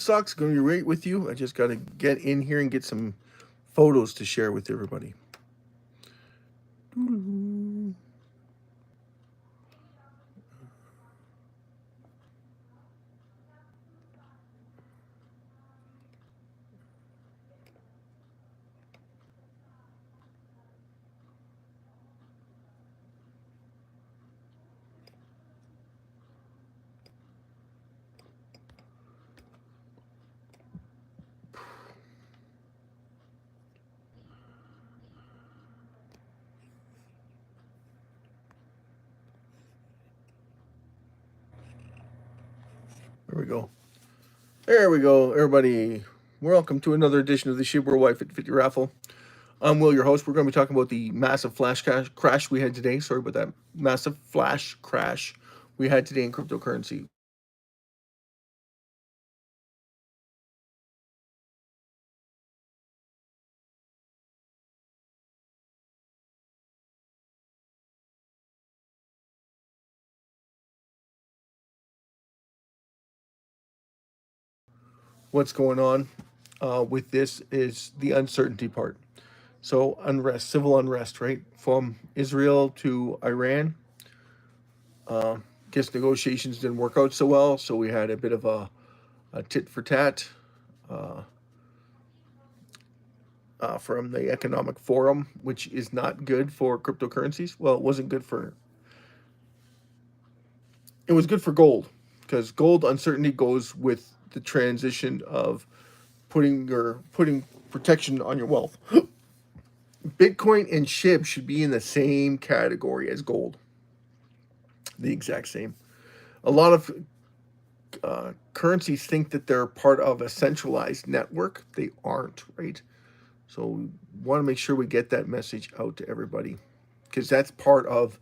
sucks. Going to be right with you. I just got to get in here and get some photos to share with everybody. There we go. There we go, everybody. Welcome to another edition of the SHIB Worldwide 50/50 Raffle. I'm Will, your host. We're going to be talking about the massive flash crash we had today. Sorry about that. Massive flash crash we had today in cryptocurrency. What's going on with this is the uncertainty part. So unrest, civil unrest, right? From Israel to Iran. Guess negotiations didn't work out so well, so we had a bit of a tit for tat from the Economic Forum, which is not good for cryptocurrencies. Well, it wasn't good for. It was good for gold because gold uncertainty goes with the transition of putting protection on your wealth. Bitcoin and SHIB should be in the same category as gold. The exact same. A lot of currencies think that they're part of a centralized network. They aren't, right? So we want to make sure we get that message out to everybody because that's part of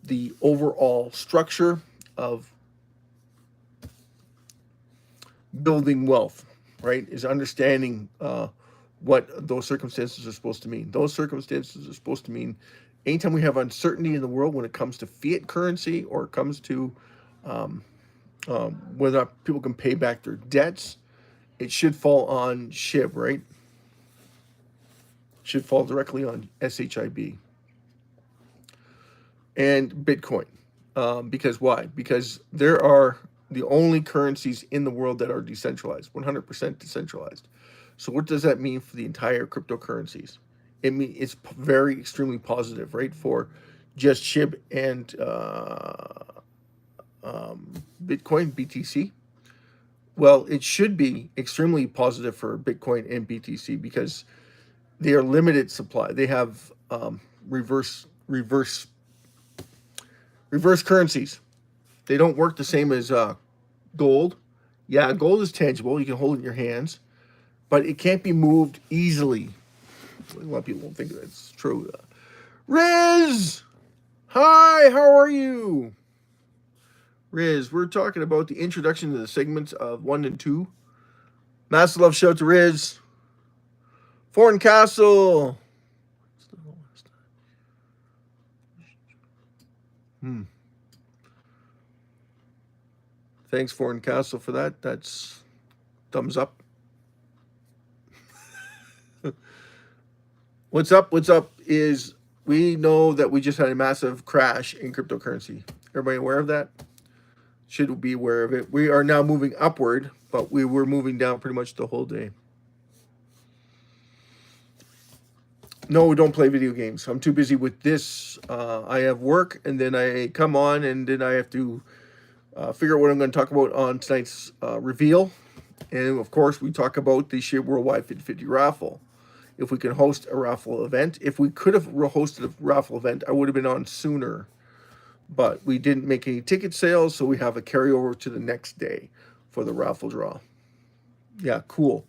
the overall structure of building wealth, right? Is understanding what those circumstances are supposed to mean. Those circumstances are supposed to mean anytime we have uncertainty in the world when it comes to fiat currency or it comes to whether or not people can pay back their debts, it should fall on SHIB, right? Should fall directly on SHIB and Bitcoin. Because why? Because there are the only currencies in the world that are decentralized, 100% decentralized. So what does that mean for the entire cryptocurrencies? It's very extremely positive, right? For just SHIB and Bitcoin, BTC. Well, it should be extremely positive for Bitcoin and BTC because they are limited supply. They have reverse currencies. They don't work the same as gold. Yeah, gold is tangible. You can hold it in your hands, but it can't be moved easily. A lot of people don't think that's true. Riz! Hi, how are you? Riz, we're talking about the introduction to the segments of 1 and 2. Massive love shout to Riz. Foreign Castle. Thanks, Foreign Castle, for that. That's thumbs up. What's up? What's up is we know that we just had a massive crash in cryptocurrency. Everybody aware of that? Should be aware of it. We are now moving upward, but we were moving down pretty much the whole day. No, we don't play video games. I'm too busy with this. I have work, and then I come on, and then I have to figure out what I'm going to talk about on tonight's reveal. And, of course, we talk about the SHIB Worldwide 50/50 Raffle. If we can host a raffle event. If we could have hosted a raffle event, I would have been on sooner. But we didn't make any ticket sales, so we have a carryover to the next day for the raffle draw. Yeah, cool.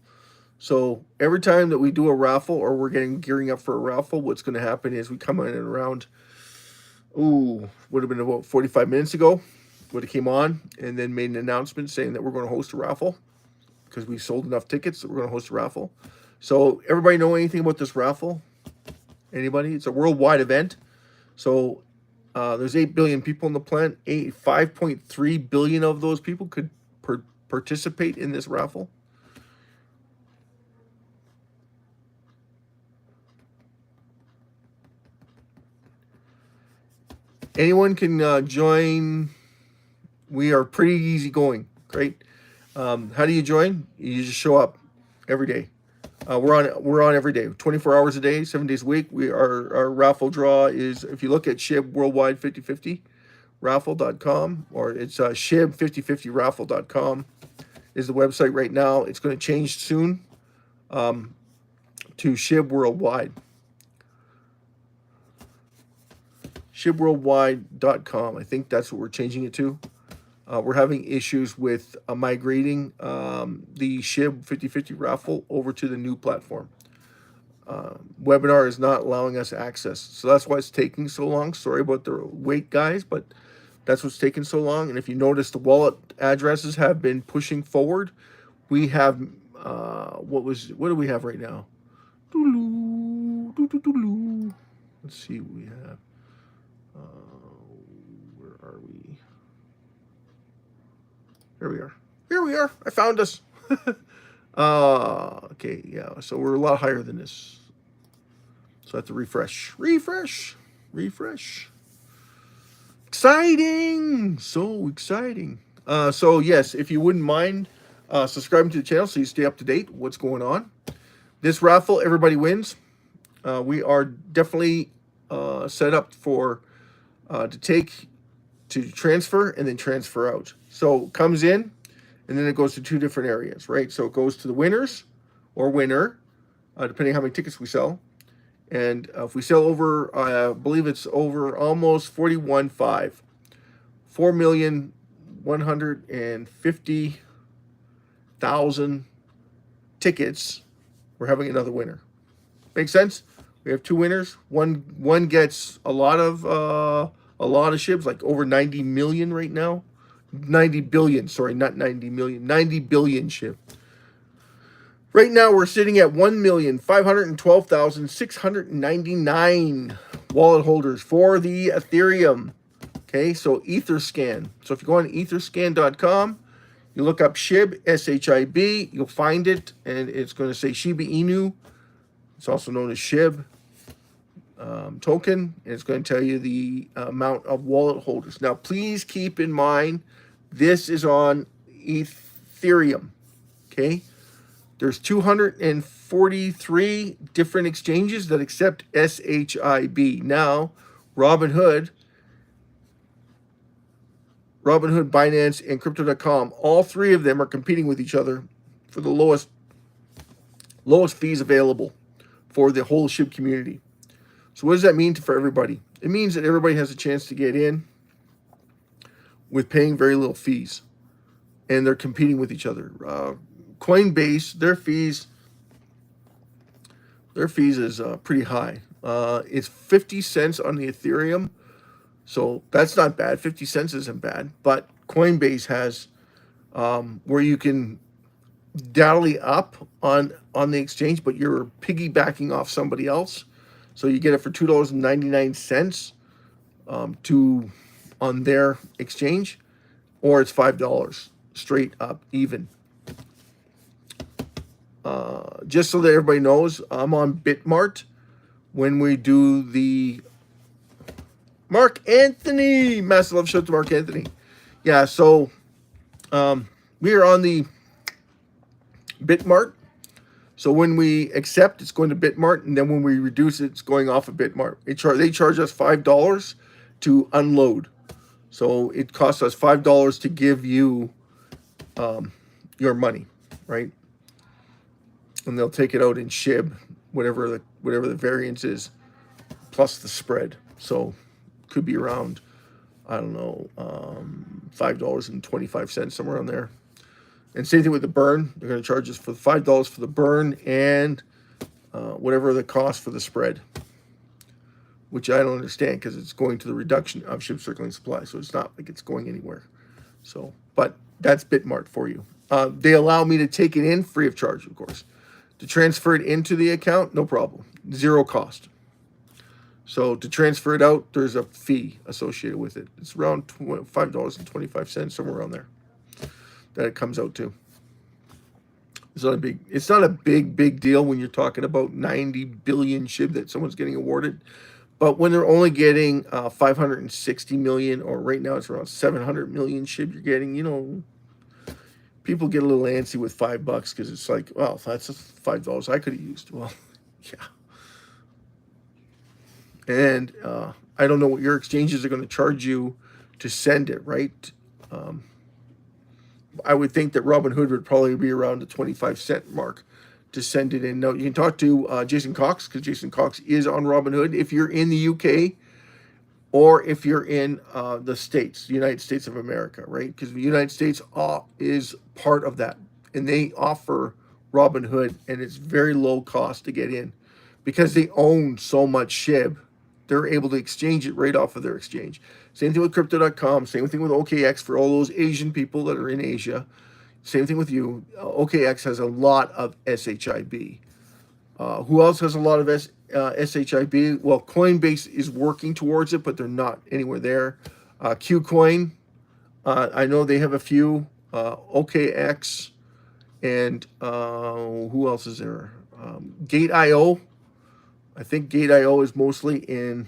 So every time that we do a raffle or we're gearing up for a raffle, what's going to happen is we come in and around, would have been about 45 minutes ago, would have came on and then made an announcement saying that we're going to host a raffle because we sold enough tickets that we're going to host a raffle. So everybody know anything about this raffle? Anybody? It's a worldwide event. So there's 8 billion people on the planet. 5.3 billion of those people could participate in this raffle. Anyone can join. We are pretty easygoing. Great. How do you join? You just show up every day. We're on every day, 24 hours a day, 7 days a week. Our raffle draw is, if you look at SHIB Worldwide 5050 raffle.com, or it's SHIB 5050 raffle.com is the website right now. It's going to change soon to SHIB Worldwide. SHIBworldwide.com. I think that's what we're changing it to. We're having issues with migrating the SHIB 5050 raffle over to the new platform. Webinar is not allowing us access, so that's why it's taking so long. Sorry about the wait, guys, but that's what's taking so long. And if you notice, the wallet addresses have been pushing forward. We have what do we have right now? Let's see what we have. Where are we? Here we are. Here we are. I found us. Okay, yeah. So we're a lot higher than this. So I have to refresh. Refresh. Exciting. So exciting. So yes, if you wouldn't mind subscribing to the channel so you stay up to date what's going on. This raffle, everybody wins. We are definitely set up for to transfer and then transfer out. So it comes in and then it goes to two different areas, right? So it goes to the winners or winner, depending how many tickets we sell. And if we sell over, I believe it's over almost 41.5, 4,150,000 tickets, we're having another winner. Make sense? We have two winners. One gets a lot of SHIBs, like over 90 million right now. 90 billion, sorry, not 90 million, 90 billion SHIB. Right now we're sitting at 1,512,699 wallet holders for the Ethereum. Okay, so Etherscan. So if you go on etherscan.com, you look up SHIB, SHIB, you'll find it, and it's going to say Shiba Inu. It's also known as SHIB token, and it's going to tell you the amount of wallet holders. Now, please keep in mind, this is on Ethereum, okay? There's 243 different exchanges that accept SHIB. Now, Robinhood, Binance, and Crypto.com, all three of them are competing with each other for the lowest fees available for the whole SHIB community. So what does that mean for everybody? It means that everybody has a chance to get in with paying very little fees, and they're competing with each other. Coinbase, their fees is pretty high. It's 50 cents on the Ethereum, so that's not bad. 50 cents isn't bad, but Coinbase has where you can dally up on the exchange, but you're piggybacking off somebody else. So you get it for $2.99 on their exchange, or it's $5 straight up even. Just so that everybody knows, I'm on Bitmart when we do the Mark Anthony. Massive love shout to Mark Anthony. Yeah, so we are on the Bitmart. So when we accept, it's going to Bitmart, and then when we reduce it, it's going off of Bitmart. They charge us $5 to unload. So it costs us $5 to give you your money, right? And they'll take it out in SHIB, whatever the variance is, plus the spread. So it could be around, I don't know, $5.25, somewhere around there. And same thing with the burn. They're going to charge us for $5 for the burn and whatever the cost for the spread, which I don't understand because it's going to the reduction of SHIB circulating supply. So it's not like it's going anywhere. So, but that's Bitmart for you. They allow me to take it in free of charge, of course. To transfer it into the account, no problem. Zero cost. So to transfer it out, there's a fee associated with it. It's around $5.25, somewhere around there, that it comes out to. It's not a big deal when you're talking about 90 billion SHIB that someone's getting awarded. But when they're only getting 560 million, or right now it's around 700 million SHIB you're getting, people get a little antsy with $5 because it's like, well, that's $5 I could have used. Well, yeah. And I don't know what your exchanges are going to charge you to send it, right? I would think that Robinhood would probably be around the 25-cent mark to send it in. Now, you can talk to Jason Cox, because Jason Cox is on Robinhood. If you're in the UK, or if you're in the States, the United States of America, right? Because the United States is part of that. And they offer Robinhood, and it's very low cost to get in. Because they own so much SHIB, they're able to exchange it right off of their exchange. Same thing with Crypto.com, same thing with OKX for all those Asian people that are in Asia. Same thing with you. OKX has a lot of SHIB. Who else has a lot of SHIB? Well, Coinbase is working towards it, but they're not anywhere there. Qcoin, I know they have a few. OKX, and who else is there? Gate.io. I think Gate.io is mostly in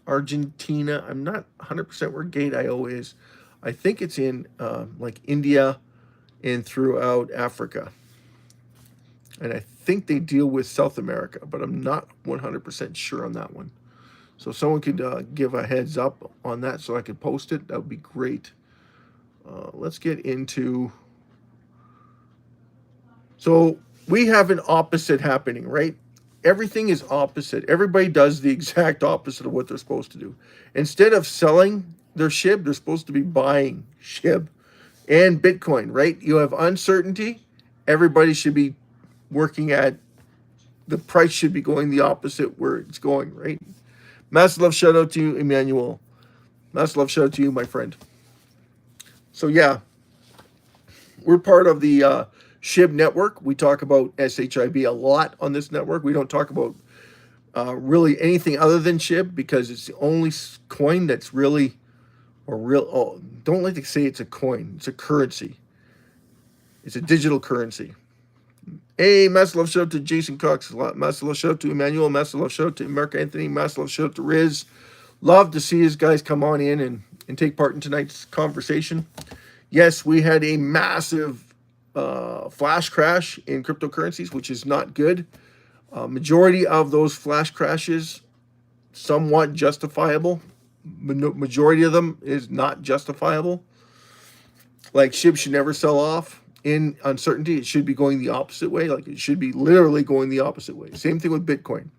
Argentina. I'm not 100% where Gate.io is. I think it's in like India and throughout Africa. And I think they deal with South America, but I'm not 100% sure on that one. So if someone could give a heads up on that so I could post it, that would be great. Let's get into... So we have an opposite happening, right? Everything is opposite. Everybody does the exact opposite of what they're supposed to do. Instead of selling their SHIB, they're supposed to be buying SHIB and Bitcoin, right? You have uncertainty. Everybody should be working at, the price should be going the opposite where it's going, right? Massive love shout out to you, Emmanuel. Massive love shout out to you, my friend. So yeah, we're part of the SHIB network. We talk about SHIB a lot on this network. We don't talk about really anything other than SHIB because it's the only coin that's really, don't like to say it's a coin. It's a currency. It's a digital currency. Hey, massive love shout out to Jason Cox. Massive love shout out to Emmanuel. Massive love shout out to Mark Anthony. Massive love shout out to Riz. Love to see his guys come on in and take part in tonight's conversation. Yes, we had a massive flash crash in cryptocurrencies, which is not good. Majority of those flash crashes, somewhat justifiable. Majority of them is not justifiable. Like SHIB should never sell off in uncertainty. It should be going the opposite way. Like it should be literally going the opposite way. Same thing with Bitcoin.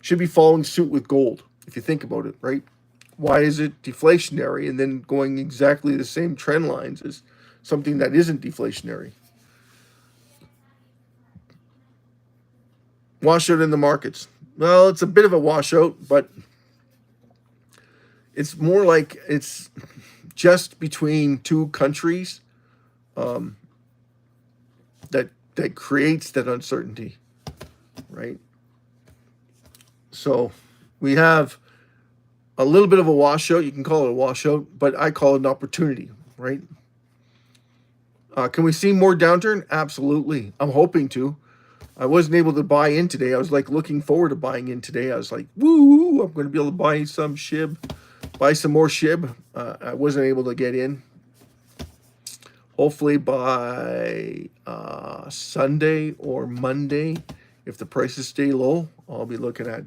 Should be following suit with gold, if you think about it, right? Why is it deflationary and then going exactly the same trend lines as something that isn't deflationary? Washout in the markets. Well, it's a bit of a washout, but it's more like it's just between two countries that creates that uncertainty, right? So we have a little bit of a washout. You can call it a washout, but I call it an opportunity, right? Can we see more downturn? Absolutely. I'm hoping to. I wasn't able to buy in today. I was like looking forward to buying in today. I was like, woo, I'm going to be able to buy some SHIB, buy some more SHIB. I wasn't able to get in. Hopefully by Sunday or Monday, if the prices stay low, I'll be looking at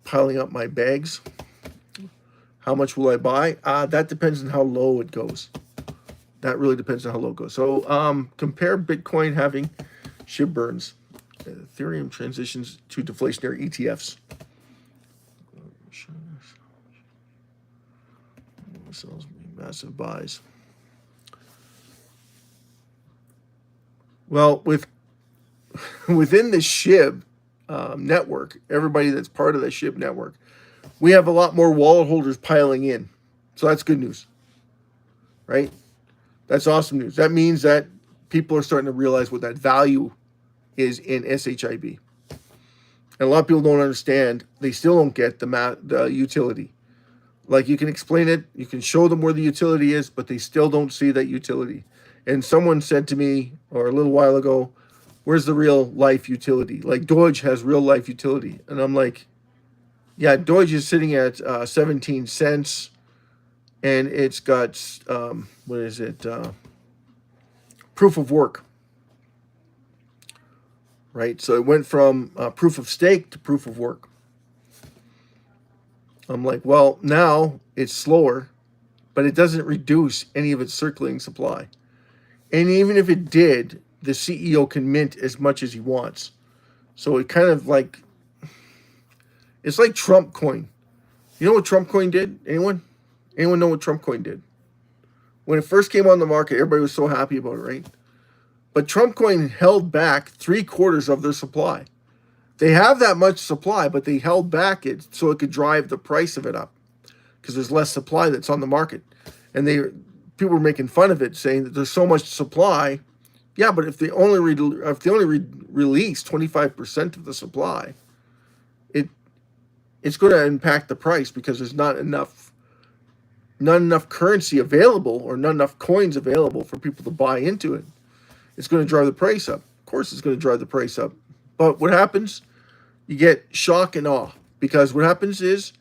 piling up my bags. How much will I buy? That depends on how low it goes. That really depends on how low it goes. So compare Bitcoin having SHIB burns. Ethereum transitions to deflationary ETFs. Sells me massive buys. Well, within the SHIB network, everybody that's part of the SHIB network, we have a lot more wallet holders piling in. So that's good news, right? That's awesome news. That means that people are starting to realize what that value is in SHIB. And a lot of people don't understand. They still don't get the utility. Like you can explain it, you can show them where the utility is, but they still don't see that utility. And someone said to me, or a little while ago, where's the real life utility? Like Doge has real life utility. And I'm like, Yeah, Doge is sitting at 17 cents, and it's got, what is it? Proof of work, right? So it went from proof of stake to proof of work. I'm like, well, now it's slower, but it doesn't reduce any of its circulating supply. And even if it did, the CEO can mint as much as he wants. So it kind of like, it's like Trump coin. You know what Trump coin did? Anyone? Anyone know what Trump coin did? When it first came on the market, everybody was so happy about it, right? But Trump coin held back 3/4 of their supply. They have that much supply, but they held back it so it could drive the price of it up because there's less supply that's on the market. And people were making fun of it, saying that there's so much supply. Yeah, but if they only release 25% of the supply, it's going to impact the price because there's not enough currency available or not enough coins available for people to buy into it. It's going to drive the price up. Of course, it's going to drive the price up. But what happens? You get shock and awe because what happens is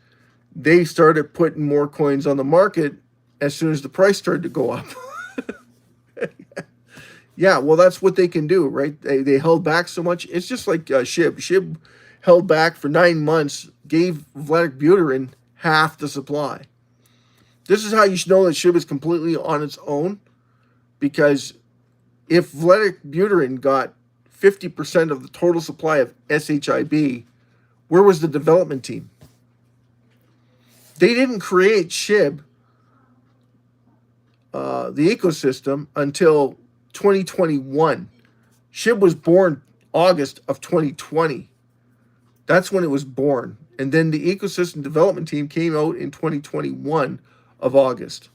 they started putting more coins on the market as soon as the price started to go up. Yeah, well, that's what they can do, right? They held back so much. It's just like SHIB. SHIB held back for 9 months, gave Vladimir Buterin half the supply. This is how you should know that SHIB is completely on its own, because if Vladimir Buterin got 50% of the total supply of SHIB, where was the development team? They didn't create SHIB, the ecosystem, until 2021. SHIB was born August of 2020. That's when it was born. And then the ecosystem development team came out in 2021 of August,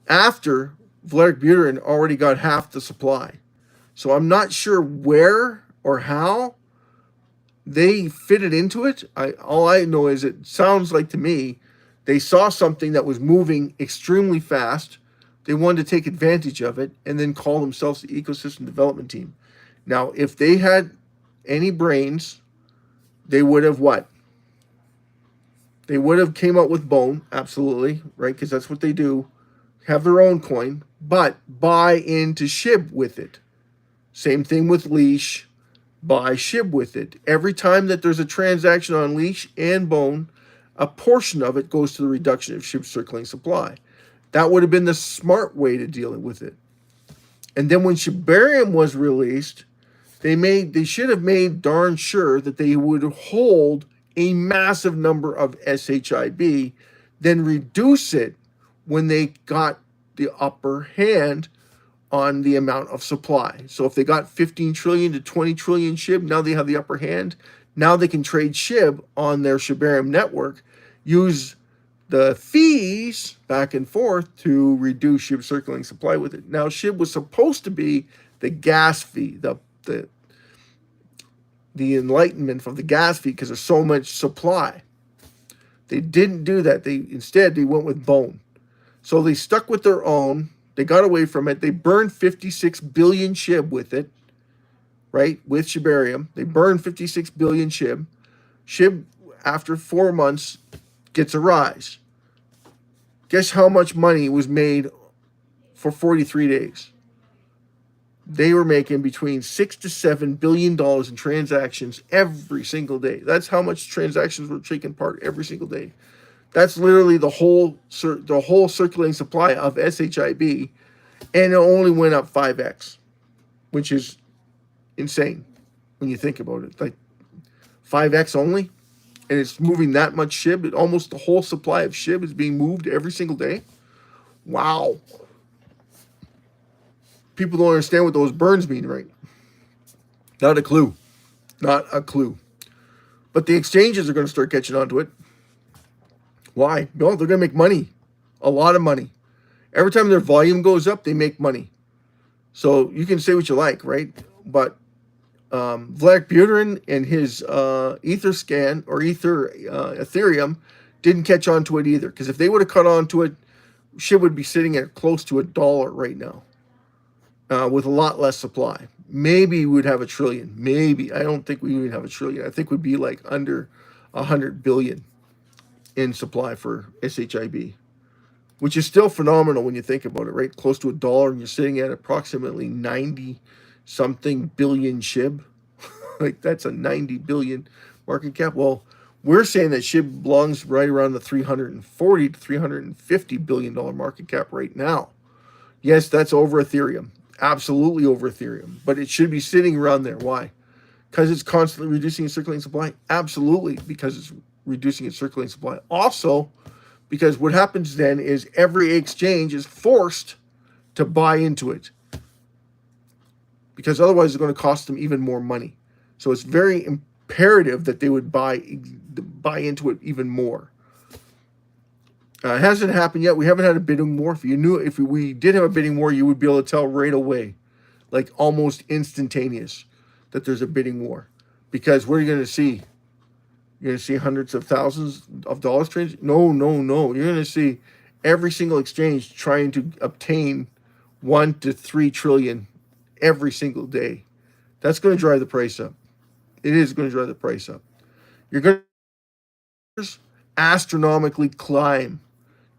after Vladimir Buterin already got half the supply. So I'm not sure where or how they fitted into it. All I know is it sounds like to me they saw something that was moving extremely fast. They wanted to take advantage of it and then call themselves the ecosystem development team. Now, if they had any brains, they would have what? They would have came out with Bone, absolutely, right? Because that's what they do. Have their own coin, but buy into SHIB with it. Same thing with Leash. Buy SHIB with it. Every time that there's a transaction on Leash and Bone, a portion of it goes to the reduction of SHIB circulating supply. That would have been the smart way to deal with it. And then when Shibarium was released, they should have made darn sure that they would hold a massive number of SHIB, then reduce it when they got the upper hand on the amount of supply. So if they got 15 trillion to 20 trillion SHIB, now they have the upper hand. Now they can trade SHIB on their Shibarium network, use the fees back and forth to reduce SHIB circulating supply with it. Now, SHIB was supposed to be the gas fee, the enlightenment of the gas fee, because there's so much supply. They didn't do that. Instead they went with Bone. So they stuck with their own. They got away from it. They burned 56 billion SHIB with it, right? With Shibarium. They burned 56 billion SHIB. SHIB, after 4 months, gets a rise. Guess how much money was made for 43 days? They were making between $6 to $7 billion in transactions every single day. That's how much transactions were taking part every single day. That's literally the whole circulating supply of SHIB, and it only went up 5x, which is insane when you think about it. Like 5x only, and it's moving that much SHIB. Almost the whole supply of SHIB is being moved every single day. Wow. People don't understand what those burns mean, right? Not a clue. Not a clue. But the exchanges are going to start catching on to it. Why? No, they're going to make money. A lot of money. Every time their volume goes up, they make money. So you can say what you like, right? But Vladimir Buterin and his Etherscan or Ethereum didn't catch on to it either. Because if they would have caught on to it, SHIB would be sitting at close to $1 right now. With a lot less supply. Maybe we'd have 1 trillion. Maybe. I don't think we would have 1 trillion. I think we'd be like under 100 billion. in supply for SHIB, which is still phenomenal when you think about it, right? Close to $1, and you're sitting at approximately 90 something billion SHIB. Like, that's a 90 billion market cap. Well, we're saying that SHIB belongs right around the 340 to 350 billion dollar market cap right now. Yes, that's over Ethereum, absolutely over Ethereum, but it should be sitting around there. Why? Because it's constantly reducing its circulating supply? Absolutely, because it's reducing its circulating supply. Also, because what happens then is every exchange is forced to buy into it, because otherwise it's going to cost them even more money. So it's very imperative that they would buy into it even more. It hasn't happened yet. We haven't had a bidding war. If we did have a bidding war, you would be able to tell right away, like almost instantaneous, that there's a bidding war. Because what are you going to see? You're going to see hundreds of thousands of dollars traded? No. You're going to see every single exchange trying to obtain 1 to 3 trillion every single day. That's going to drive the price up. It is going to drive the price up. You're going to astronomically climb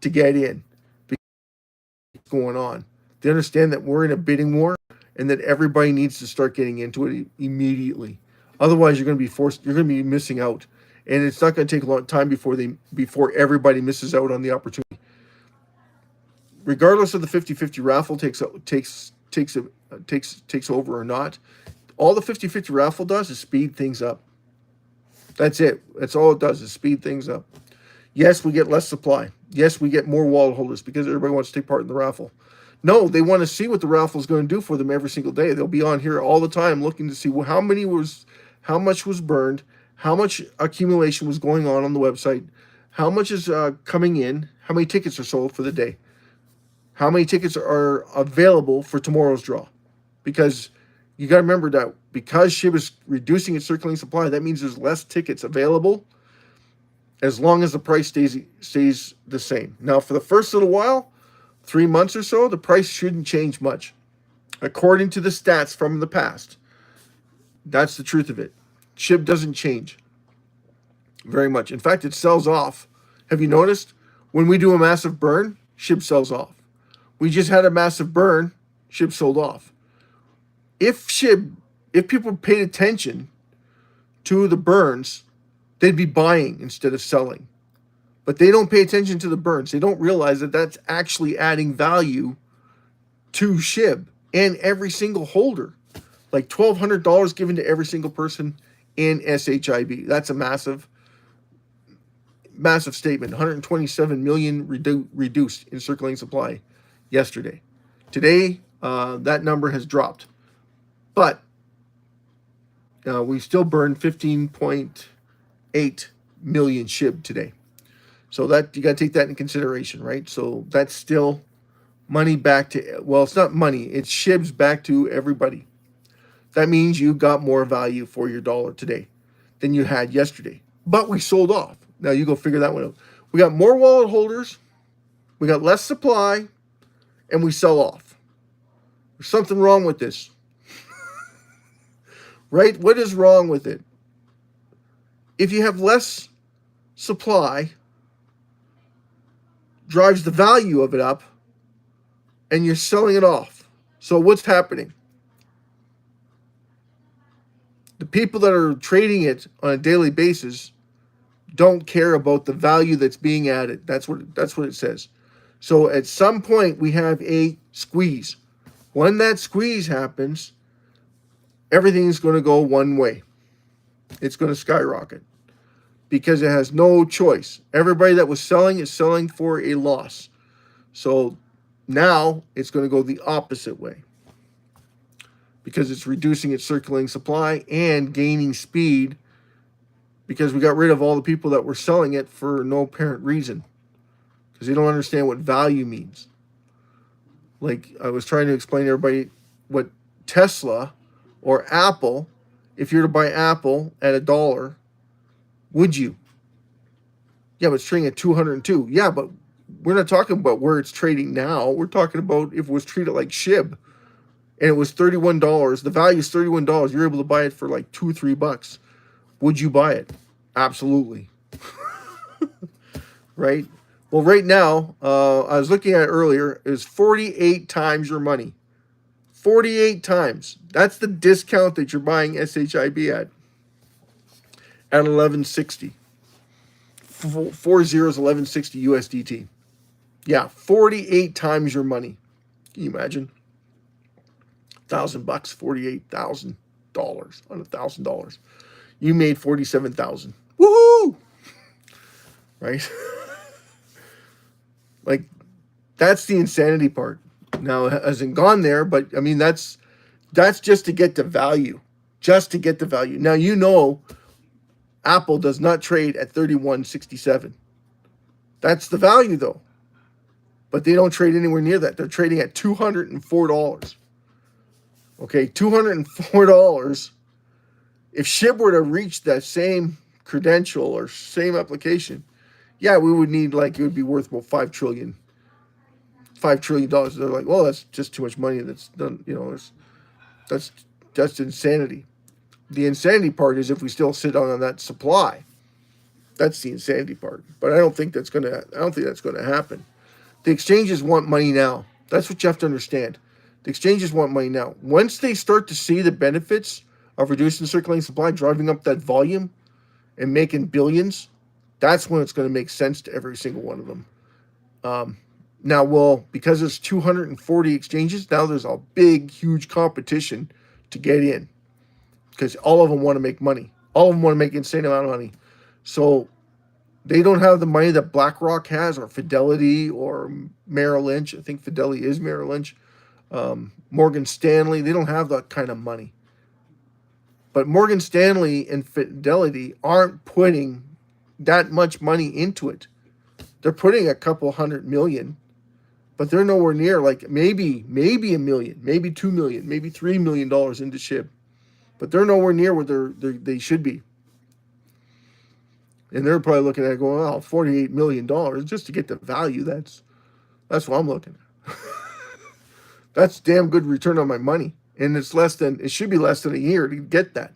to get in. Because what's going on? They understand that we're in a bidding war and that everybody needs to start getting into it immediately. Otherwise, you're going to be missing out. And it's not going to take a long time before everybody misses out on the opportunity. Regardless of the 50-50 raffle takes over or not, all the 50-50 raffle does is speed things up. That's it. That's all it does, is speed things up. Yes, we get less supply. Yes, we get more wallet holders because everybody wants to take part in the raffle. No, they want to see what the raffle is going to do for them every single day. They'll be on here all the time looking to see, well, how much was burned, how much accumulation was going on the website, how much is coming in, how many tickets are sold for the day, how many tickets are available for tomorrow's draw. Because you got to remember that because SHIB is reducing its circulating supply, that means there's less tickets available as long as the price stays the same. Now, for the first little while, 3 months or so, the price shouldn't change much. According to the stats from the past, that's the truth of it. SHIB doesn't change very much. In fact, it sells off. Have you noticed? When we do a massive burn, SHIB sells off. We just had a massive burn, SHIB sold off. If people paid attention to the burns, they'd be buying instead of selling. But they don't pay attention to the burns. They don't realize that that's actually adding value to SHIB and every single holder. Like $1,200 given to every single person in SHIB. That's a massive statement. 127 million reduced in circulating supply yesterday. Today, that number has dropped. But we still burned 15.8 million SHIB today. So that you got to take that in consideration, right? So that's still money back to, well, it's not money. It's SHIBs back to everybody. That means you got more value for your dollar today than you had yesterday. But we sold off. Now you go figure that one out. We got more wallet holders. We got less supply. And we sell off. There's something wrong with this. Right? What is wrong with it? If you have less supply, drives the value of it up, and you're selling it off. So what's happening? The people that are trading it on a daily basis don't care about the value that's being added. That's what it says. So at some point we have a squeeze. When that squeeze happens, everything's going to go one way. It's going to skyrocket because it has no choice. Everybody that was selling is selling for a loss. So now it's going to go the opposite way because it's reducing its circulating supply and gaining speed because we got rid of all the people that were selling it for no apparent reason because they don't understand what value means. Like I was trying to explain to everybody what Tesla or Apple, if you're to buy Apple at $1, would you? Yeah, but it's trading at 202. Yeah, but we're not talking about where it's trading now. We're talking about if it was treated like SHIB and it was $31. The value is $31. You're able to buy it for like $2 or $3. Would you buy it? Absolutely. right? Well, right now, I was looking at it earlier, is 48 times your money. 48 times. That's the discount that you're buying SHIB at 1160. 1160 USDT. Yeah, 48 times your money. Can you imagine? $1,000, $48,000 on $1,000. You made 47,000. Woohoo! Right? Like, that's the insanity part. Now, it hasn't gone there, but I mean, that's just to get the value. Just to get the value. Now, you know, Apple does not trade at 31.67. That's the value, though. But they don't trade anywhere near that. They're trading at $204. Okay, $204. If SHIB were to reach that same credential or same application, yeah, we would need, like, it would be worth about $5 trillion. $5 trillion. They're like, well, that's just too much money. That's done, you know, that's insanity. The insanity part is if we still sit on that supply. That's the insanity part. But I don't think that's gonna happen. The exchanges want money now. That's what you have to understand. The exchanges want money now. Once they start to see the benefits of reducing circulating supply, driving up that volume, and making billions, that's when it's going to make sense to every single one of them. Now, well, because there's 240 exchanges, now there's a big, huge competition to get in. Because all of them want to make money. All of them want to make an insane amount of money. So they don't have the money that BlackRock has, or Fidelity, or Merrill Lynch. I think Fidelity is Merrill Lynch. Morgan Stanley. They don't have that kind of money. But Morgan Stanley and Fidelity aren't putting that much money into it. They're putting a couple $100 million, but they're nowhere near, like, maybe $1 million, maybe $2 million, maybe $3 million into SHIB. But they're nowhere near where they should be. And they're probably looking at it going, oh, $48 million just to get the value. That's what I'm looking at. That's damn good return on my money. And it should be less than a year to get that.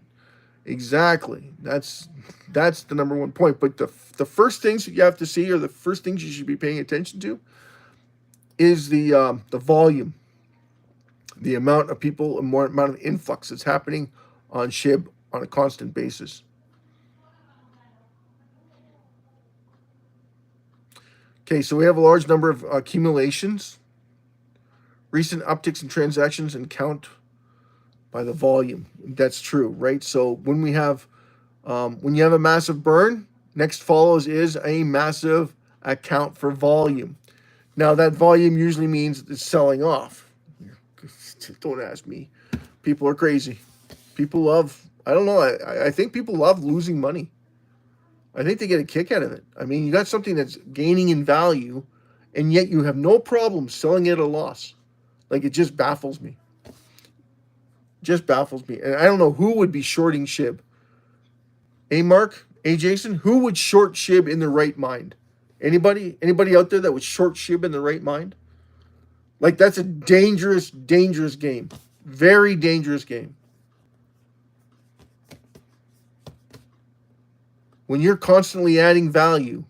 Exactly. That's the number one point. But the first things that you have to see, or the first things you should be paying attention to, is the volume. The amount of people and more amount of influx that's happening on SHIB on a constant basis. Okay, so we have a large number of accumulations, recent upticks in transactions, and count by the volume. That's true, right? So when you have a massive burn, next follows is a massive account for volume. Now that volume usually means it's selling off. Don't ask me. People are crazy. People love, I don't know, I think people love losing money. I think they get a kick out of it. I mean, you got something that's gaining in value, and yet you have no problem selling it at a loss. Like, it just baffles me. Just baffles me. And I don't know who would be shorting SHIB. Hey, Mark? Hey, Jason? Who would short SHIB in their right mind? Anybody? Anybody out there that would short SHIB in their right mind? Like, that's a dangerous, dangerous game. Very dangerous game. When you're constantly adding value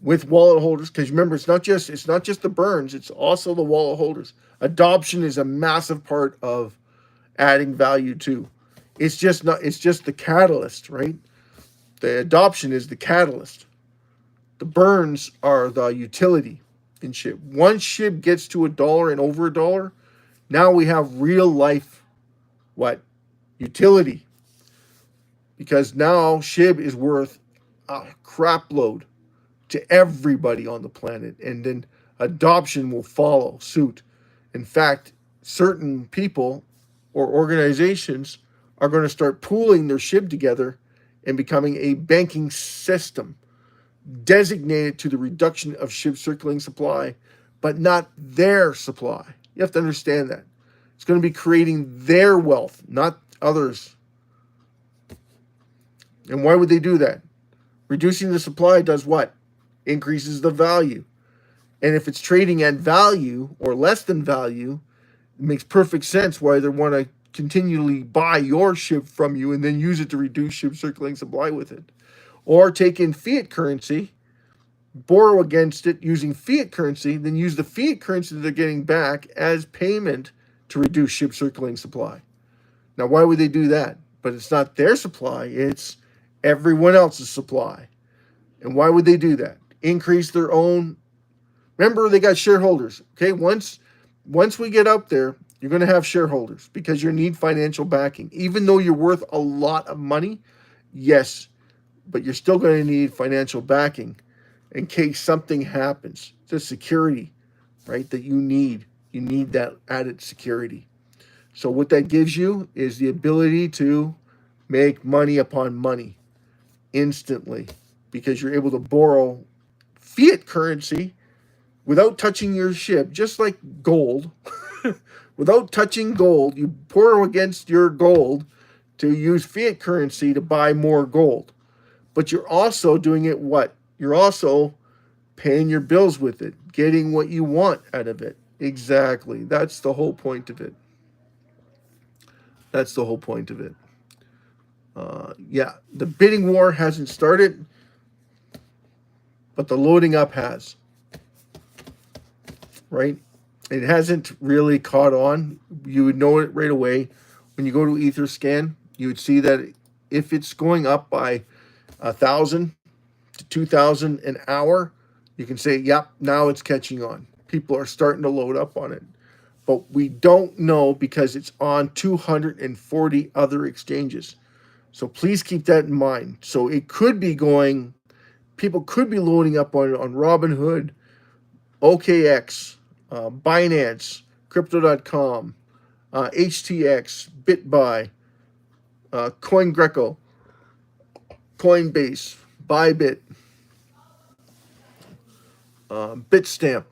with wallet holders, because remember, it's not just the burns, it's also the wallet holders. Adoption is a massive part of adding value too. It's just the catalyst, right? The adoption is the catalyst. The burns are the utility in SHIB. Once SHIB gets to $1 and over $1, now we have real life utility. Because now SHIB is worth a crap load to everybody on the planet, and then adoption will follow suit. In fact, certain people or organizations are going to start pooling their SHIB together and becoming a banking system designated to the reduction of SHIB circulating supply, but not their supply. You have to understand that. It's going to be creating their wealth, not others. And why would they do that? Reducing the supply does what? Increases the value. And if it's trading at value or less than value, it makes perfect sense why they want to continually buy your SHIB from you and then use it to reduce SHIB circulating supply with it. or take in fiat currency, borrow against it using fiat currency, then use the fiat currency that they're getting back as payment to reduce SHIB circulating supply. Now, why would they do that? But it's not their supply, it's everyone else's supply. And why would they do that? Increase their own. Remember, they got shareholders. Okay, once we get out there, you're going to have shareholders because you need financial backing. Even though you're worth a lot of money, yes, but you're still going to need financial backing in case something happens. It's security, right, that you need. You need that added security. So what that gives you is the ability to make money upon money instantly because you're able to borrow fiat currency without touching your SHIB, just like gold. Without touching gold, you borrow against your gold to use fiat currency to buy more gold. But you're also doing it what? You're also paying your bills with it, getting what you want out of it. Exactly. That's the whole point of it. That's the whole point of it. Yeah, the bidding war hasn't started, but the loading up has. Right? It hasn't really caught on. You would know it right away. When you go to Etherscan, you would see that if it's going up by 1,000 to 2,000 an hour, you can say, yep, now it's catching on. People are starting to load up on it. But we don't know because it's on 240 other exchanges. So please keep that in mind. So it could be going, people could be loading up on Robinhood, OKX, Binance, Crypto.com, HTX, BitBuy, CoinGecko, Coinbase, Bybit, Bitstamp.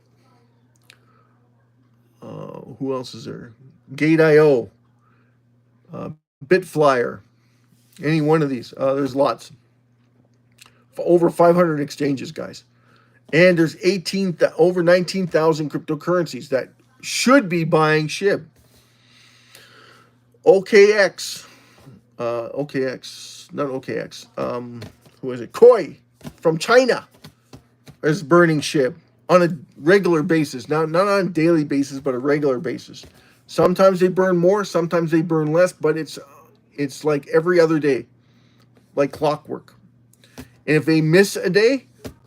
Who else is there? Gate.io, Bitflyer, any one of these. There's lots. Over 500 exchanges, guys. And there's over 19,000 cryptocurrencies that should be buying SHIB. OKX, who is it? Koi from China is burning SHIB on a regular basis. Now, not on a daily basis, but a regular basis. Sometimes they burn more, sometimes they burn less, but it's like every other day, like clockwork. And if they miss a day,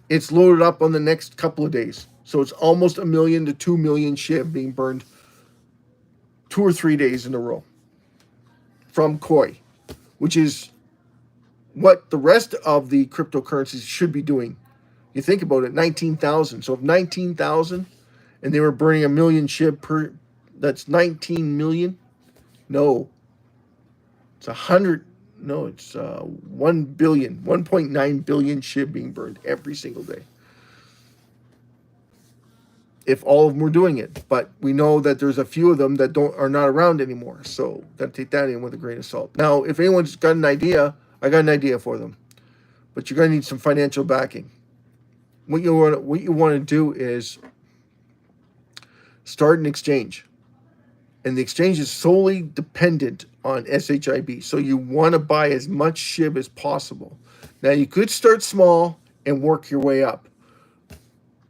it's loaded up on the next couple of days. So it's almost 1 million to 2 million SHIB being burned 2 or 3 days in a row from Koi, which is what the rest of the cryptocurrencies should be doing. You think about it, 19,000. So if 19,000 and they were burning 1 million SHIB per, that's 19 million. No, it's 100. No, it's 1 billion, 1.9 billion SHIB being burned every single day. If all of them were doing it, but we know that there's a few of them that are not around anymore. So got to take that in with a grain of salt. Now, if anyone's got an idea, I got an idea for them, but you're going to need some financial backing. What you want to do is start an exchange. And the exchange is solely dependent on SHIB. So you want to buy as much SHIB as possible. Now, you could start small and work your way up.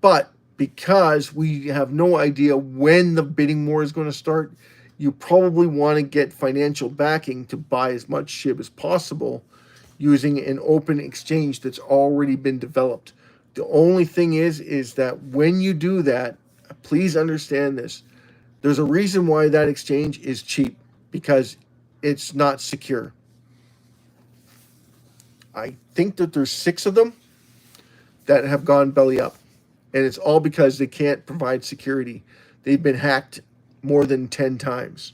But because we have no idea when the bidding war is going to start, you probably want to get financial backing to buy as much SHIB as possible using an open exchange that's already been developed. The only thing is that when you do that, please understand this. There's a reason why that exchange is cheap, because it's not secure. I think that there's 6 of them that have gone belly up, and it's all because they can't provide security. They've been hacked more than 10 times,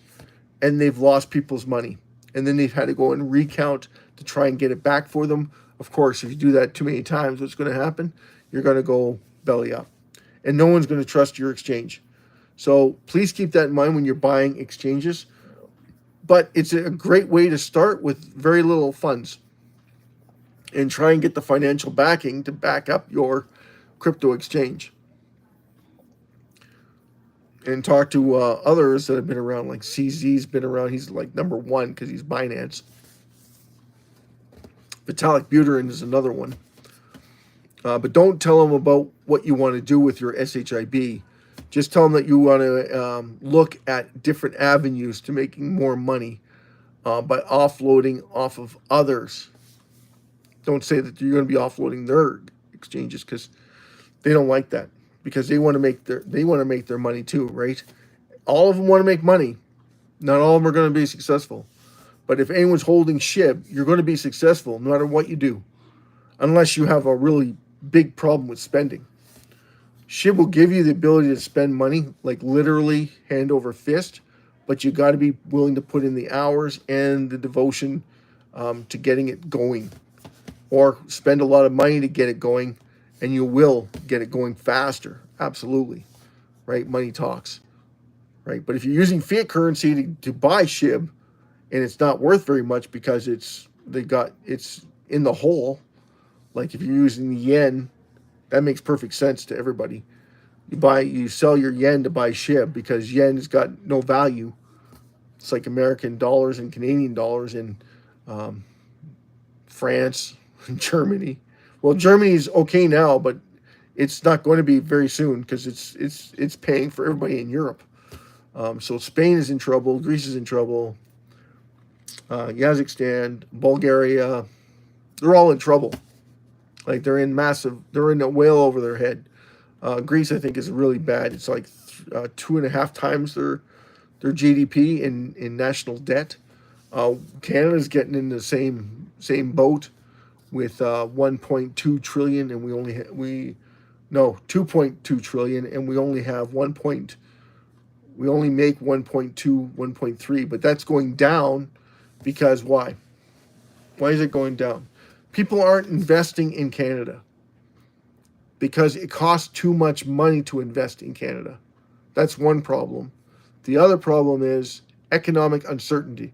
and they've lost people's money, and then they've had to go and recount to try and get it back for them. Of course, if you do that too many times, what's going to happen? You're going to go belly up, and no one's going to trust your exchange. So please keep that in mind when you're buying exchanges. But it's a great way to start with very little funds and try and get the financial backing to back up your crypto exchange. And talk to others that have been around, like CZ's been around. He's like #1 because he's Binance. Vitalik Buterin is another one. But don't tell them about what you want to do with your SHIB. Just tell them that you want to look at different avenues to making more money by offloading off of others. Don't say that you're going to be offloading their exchanges, because they don't like that, because they want to make their money too, right? All of them want to make money. Not all of them are going to be successful. But if anyone's holding SHIB, you're going to be successful no matter what you do, unless you have a really big problem with spending. SHIB will give you the ability to spend money, like literally hand over fist, but you got to be willing to put in the hours and the devotion to getting it going, or spend a lot of money to get it going, and you will get it going faster. Absolutely, right? Money talks, right? But if you're using fiat currency to buy SHIB, and it's not worth very much because it's in the hole. Like if you're using the yen, that makes perfect sense to everybody. You sell your yen to buy SHIB because yen's got no value. It's like American dollars and Canadian dollars in France and Germany. Well, Germany's okay now, but it's not going to be very soon because it's paying for everybody in Europe. So Spain is in trouble, Greece is in trouble, Kazakhstan, Bulgaria, they're all in trouble. Like they're in a whale over their head. Greece, I think, is really bad. It's like 2.5 times their GDP in national debt. Canada's getting in the same boat with 1.2 trillion, and we only 2.2 trillion, and we only have we only make 1.2, 1.3, but that's going down because why? Why is it going down? People aren't investing in Canada because it costs too much money to invest in Canada. That's one problem. The other problem is economic uncertainty,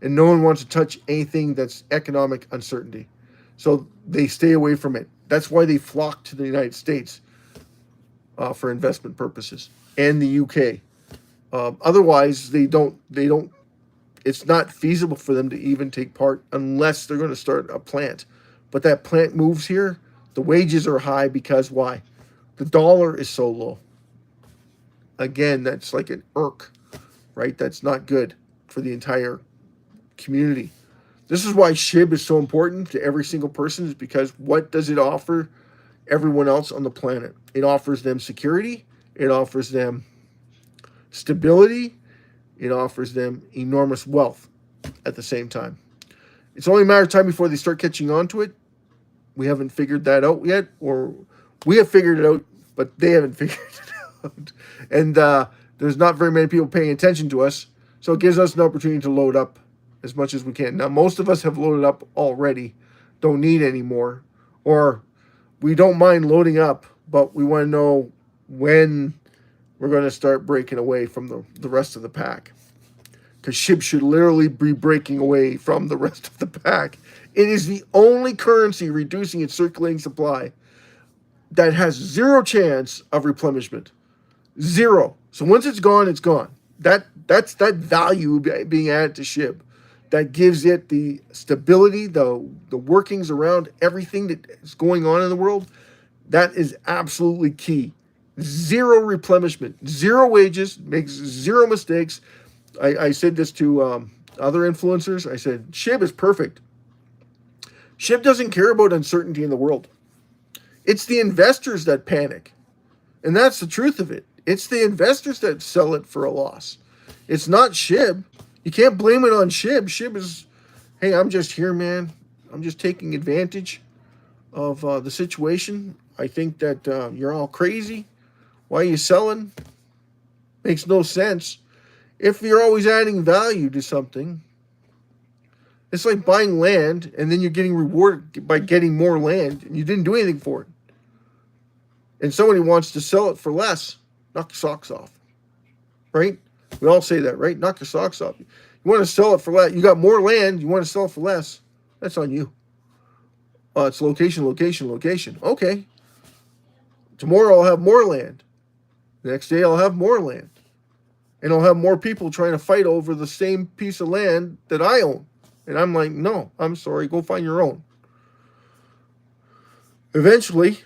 and no one wants to touch anything that's economic uncertainty. So they stay away from it. That's why they flock to the United States for investment purposes, and the UK. Otherwise, they don't. It's not feasible for them to even take part unless they're going to start a plant. But that plant moves here. The wages are high because why? The dollar is so low. Again, that's like an irk, right? That's not good for the entire community. This is why SHIB is so important to every single person, is because what does it offer everyone else on the planet? It offers them security. It offers them stability. It offers them enormous wealth at the same time. It's only a matter of time before they start catching on to it. We haven't figured that out yet, or we have figured it out, but they haven't figured it out. And there's not very many people paying attention to us, so it gives us an opportunity to load up as much as we can. Now, most of us have loaded up already, don't need any more, or we don't mind loading up, but we want to know when we're going to start breaking away from the rest of the pack. Because SHIB should literally be breaking away from the rest of the pack. It is the only currency reducing its circulating supply that has zero chance of replenishment. Zero. So once it's gone, it's gone. That's that value being added to SHIB. That gives it the stability, the workings around everything that is going on in the world. That is absolutely key. Zero replenishment, zero wages, makes zero mistakes. I said this to other influencers. I said, SHIB is perfect. SHIB doesn't care about uncertainty in the world. It's the investors that panic. And that's the truth of it. It's the investors that sell it for a loss. It's not SHIB. You can't blame it on SHIB. SHIB is, hey, I'm just here, man. I'm just taking advantage of the situation. I think that you're all crazy. Why are you selling? Makes no sense. If you're always adding value to something, it's like buying land and then you're getting rewarded by getting more land and you didn't do anything for it. And somebody wants to sell it for less. Knock your socks off. Right? We all say that, right? Knock your socks off. You want to sell it for less. You got more land. You want to sell it for less. That's on you. It's location, location, location. Okay. Tomorrow I'll have more land. The next day I'll have more land. And I'll have more people trying to fight over the same piece of land that I own. And I'm like, no, I'm sorry. Go find your own. Eventually,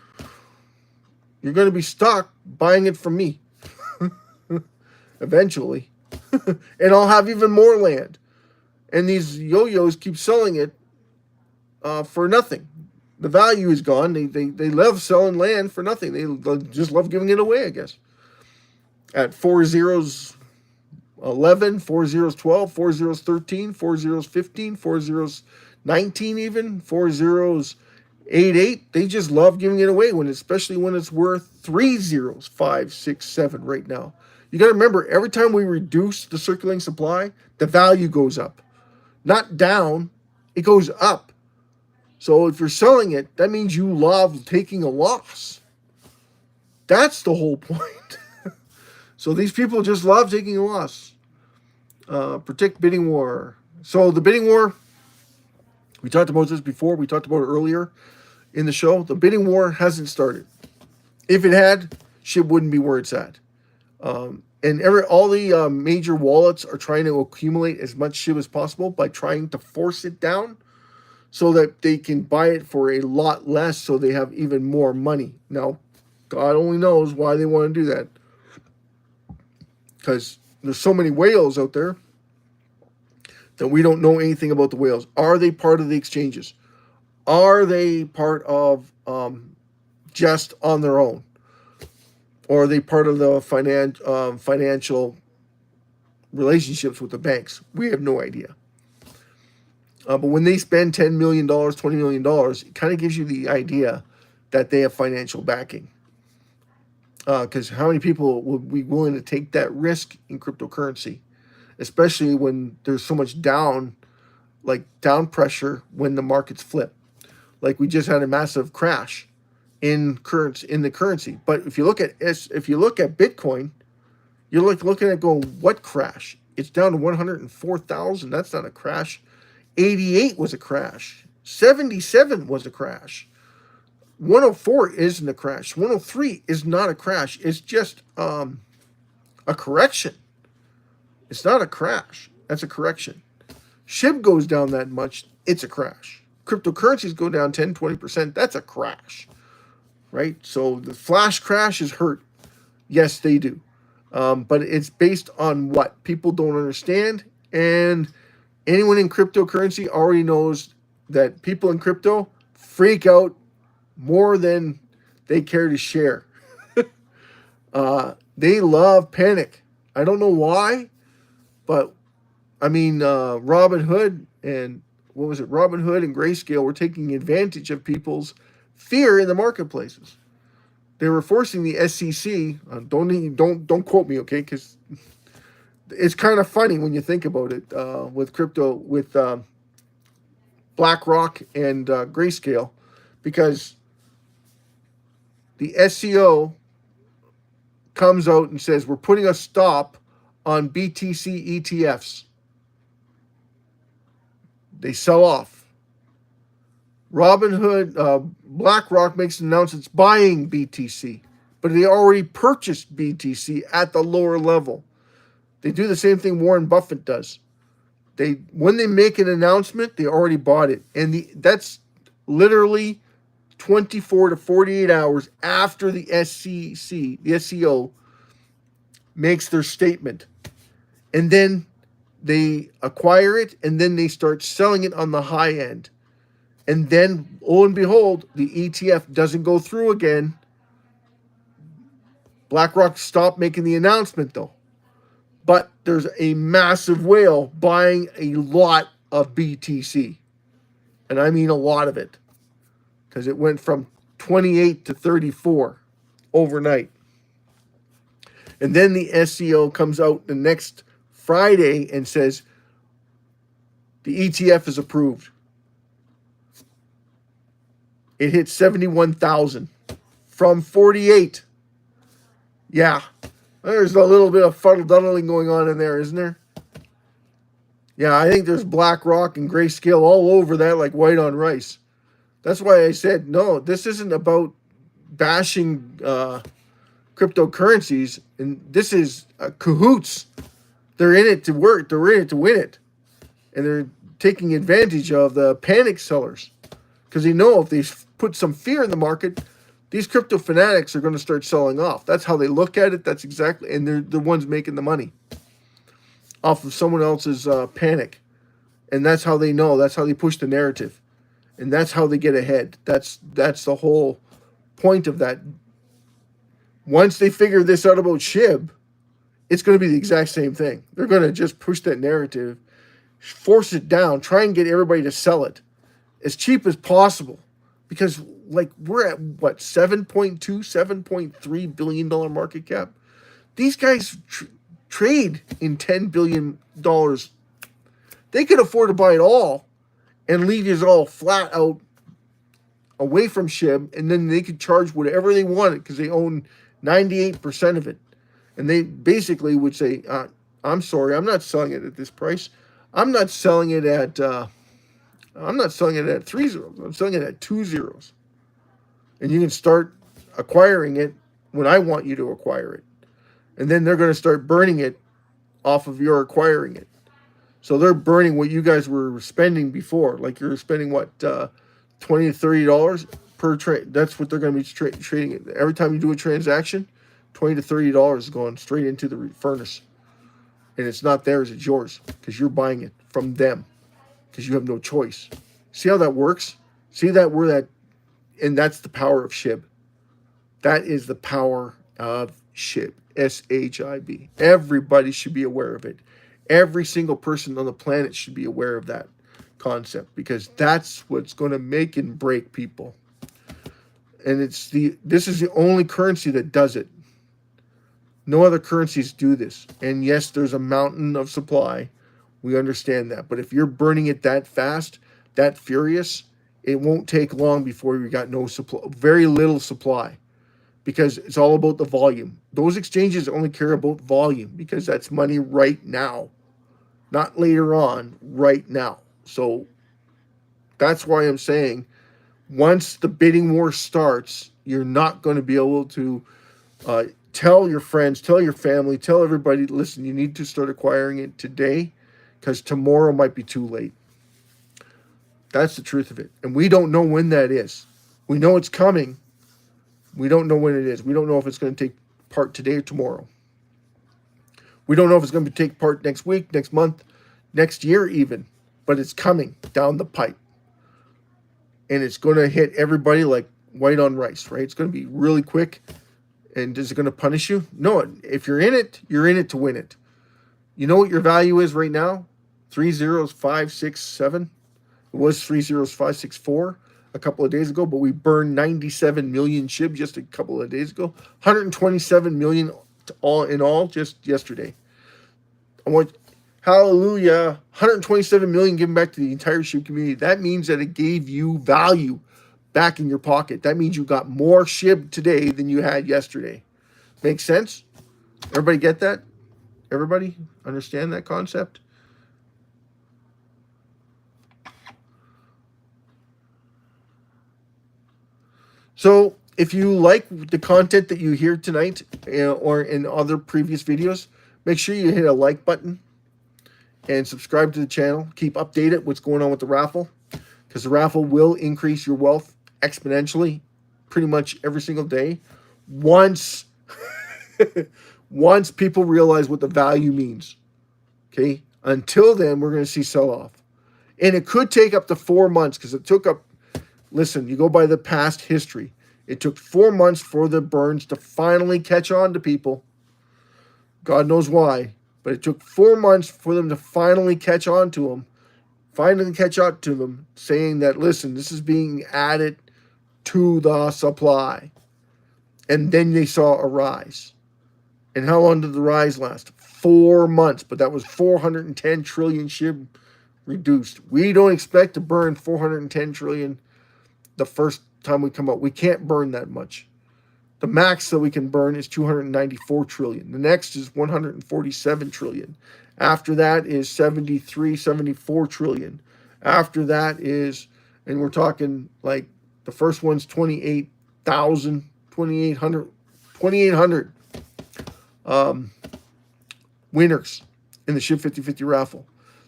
you're going to be stuck buying it from me. Eventually. And I'll have even more land. And these yo-yos keep selling it for nothing. The value is gone. They love selling land for nothing. They just love giving it away, I guess. At 4 zeros 11, 4 zeros 12, 4 zeros 13, 4 zeros 15, 4 zeros 19 even, 4 zeros 8. They just love giving it away, especially when it's worth 3 zeros 5, 6, 7 right now. You got to remember, every time we reduce the circulating supply, the value goes up. Not down, it goes up. So if you're selling it, that means you love taking a loss. That's the whole point. So these people just love taking a loss. Predict bidding war. So the bidding war, we talked about this before. We talked about it earlier in the show. The bidding war hasn't started. If it had, SHIB wouldn't be where it's at. And all the major wallets are trying to accumulate as much SHIB as possible by trying to force it down so that they can buy it for a lot less so they have even more money. Now, God only knows why they want to do that. Because there's so many whales out there that we don't know anything about the whales. Are they part of the exchanges? Are they part of just on their own? Or are they part of the financial relationships with the banks? We have no idea. But when they spend $10 million, $20 million, it kind of gives you the idea that they have financial backing. Because how many people would be willing to take that risk in cryptocurrency? Especially when there's so much down pressure when the markets flip. Like we just had a massive crash in the currency. But if you look at Bitcoin, you're looking at going, what crash? It's down to 104,000. That's not a crash. 88 was a crash. 77 was a crash. 104 isn't a crash. 103 is not a crash. It's just a correction. It's not a crash. That's a correction. SHIB goes down that much, it's a crash. Cryptocurrencies go down 10, 20%, that's a crash. Right? So the flash crashes hurt. Yes, they do. But it's based on what people don't understand. And anyone in cryptocurrency already knows that people in crypto freak out more than they care to share. They love panic. I don't know why, but I mean, Robinhood and Grayscale were taking advantage of people's fear in the marketplaces. They were forcing the SEC. Don't quote me, okay? Because it's kind of funny when you think about it with crypto, with BlackRock and Grayscale, because the SEO comes out and says we're putting a stop on BTC ETFs. They sell off. Robinhood, BlackRock makes an announcement it's buying BTC, but they already purchased BTC at the lower level. They do the same thing Warren Buffett does. When they make an announcement, they already bought it, and that's literally 24 to 48 hours after the SEO makes their statement. And then they acquire it, and then they start selling it on the high end. And then, lo and behold, the ETF doesn't go through again. BlackRock stopped making the announcement, though. But there's a massive whale buying a lot of BTC. And I mean a lot of it. Because it went from 28 to 34 overnight. And then the SEO comes out the next Friday and says the ETF is approved. It hit 71,000 from 48. Yeah, there's a little bit of fuddle-duddling going on in there, isn't there? Yeah, I think there's BlackRock and Grayscale all over that like white on rice. That's why I said, no, this isn't about bashing cryptocurrencies, and this is cahoots. They're in it to work. They're in it to win it. And they're taking advantage of the panic sellers because they know if they put some fear in the market, these crypto fanatics are going to start selling off. That's how they look at it. That's exactly, and they're the ones making the money off of someone else's panic. And that's how they know. That's how they push the narrative. And that's how they get ahead. That's the whole point of that. Once they figure this out about SHIB, it's going to be the exact same thing. They're going to just push that narrative, force it down, try and get everybody to sell it as cheap as possible. Because, like, we're at, what, $7.3 billion market cap? These guys trade in $10 billion. They could afford to buy it all and leave you all flat out away from SHIB, and then they could charge whatever they wanted because they own 98% of it. And they basically would say, I'm sorry, I'm not selling it at this price. I'm not selling it at 3 zeros. I'm selling it at 2 zeros. And you can start acquiring it when I want you to acquire it. And then they're going to start burning it off of your acquiring it. So they're burning what you guys were spending before. Like you're spending, what, $20 to $30 per trade. That's what they're going to be trading it. Every time you do a transaction, $20 to $30 is going straight into the furnace. And it's not theirs, it's yours. Because you're buying it from them. Because you have no choice. See how that works? See that where that, and that's the power of SHIB. That is the power of SHIB. SHIB. Everybody should be aware of it. Every single person on the planet should be aware of that concept, because that's what's going to make and break people. And this is the only currency that does it. No other currencies do this. And yes, there's a mountain of supply. We understand that. But if you're burning it that fast, that furious, it won't take long before you got no supply, very little supply, because it's all about the volume. Those exchanges only care about volume because that's money right now, not later on, right now. So that's why I'm saying once the bidding war starts, you're not going to be able to tell your friends, tell your family, tell everybody, listen, you need to start acquiring it today because tomorrow might be too late. That's the truth of it. And we don't know when that is. We know it's coming. We don't know when it is. We don't know if it's going to take part today or tomorrow. We don't know if it's going to take part next week, next month, next year even. But it's coming down the pipe. And it's going to hit everybody like white on rice, right? It's going to be really quick. And is it going to punish you? No. If you're in it to win it. You know what your value is right now? 30567. It was 30564 a couple of days ago, but we burned 97 million SHIB just a couple of days ago. 127 million all in all just yesterday. Hallelujah. 127 million given back to the entire SHIB community. That means that it gave you value back in your pocket. That means you got more SHIB today than you had yesterday. Make sense? Everybody get that? Everybody understand that concept? So if you like the content that you hear tonight or in other previous videos, make sure you hit a like button and subscribe to the channel. Keep updated what's going on with the raffle, because the raffle will increase your wealth exponentially pretty much every single day once once people realize what the value means. Okay? Until then, we're going to see sell-off. And it could take up to 4 months, because it took up, listen, you go by the past history. It took 4 months for the burns to finally catch on to people. God knows why. But it took 4 months for them to finally catch on to them. Saying that, listen, this is being added to the supply. And then they saw a rise. And how long did the rise last? 4 months. But that was 410 trillion SHIB reduced. We don't expect to burn 410 trillion the first time we come out. We can't burn that much. The max that we can burn is 294 trillion. The next is 147 trillion. After that is 74 trillion. After that is, and we're talking like the first one's 28,000, 2,800 winners in the SHIB 50/50 raffle.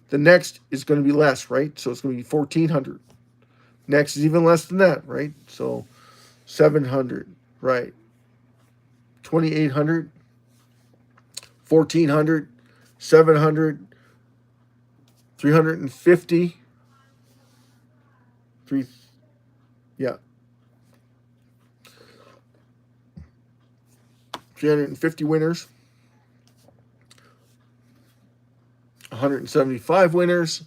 The next is going to be less, right? So it's going to be 1,400. Next is even less than that, right? So 700, right? 2,800, 1,400, 700, 350, three, yeah, 350 winners, 175 winners.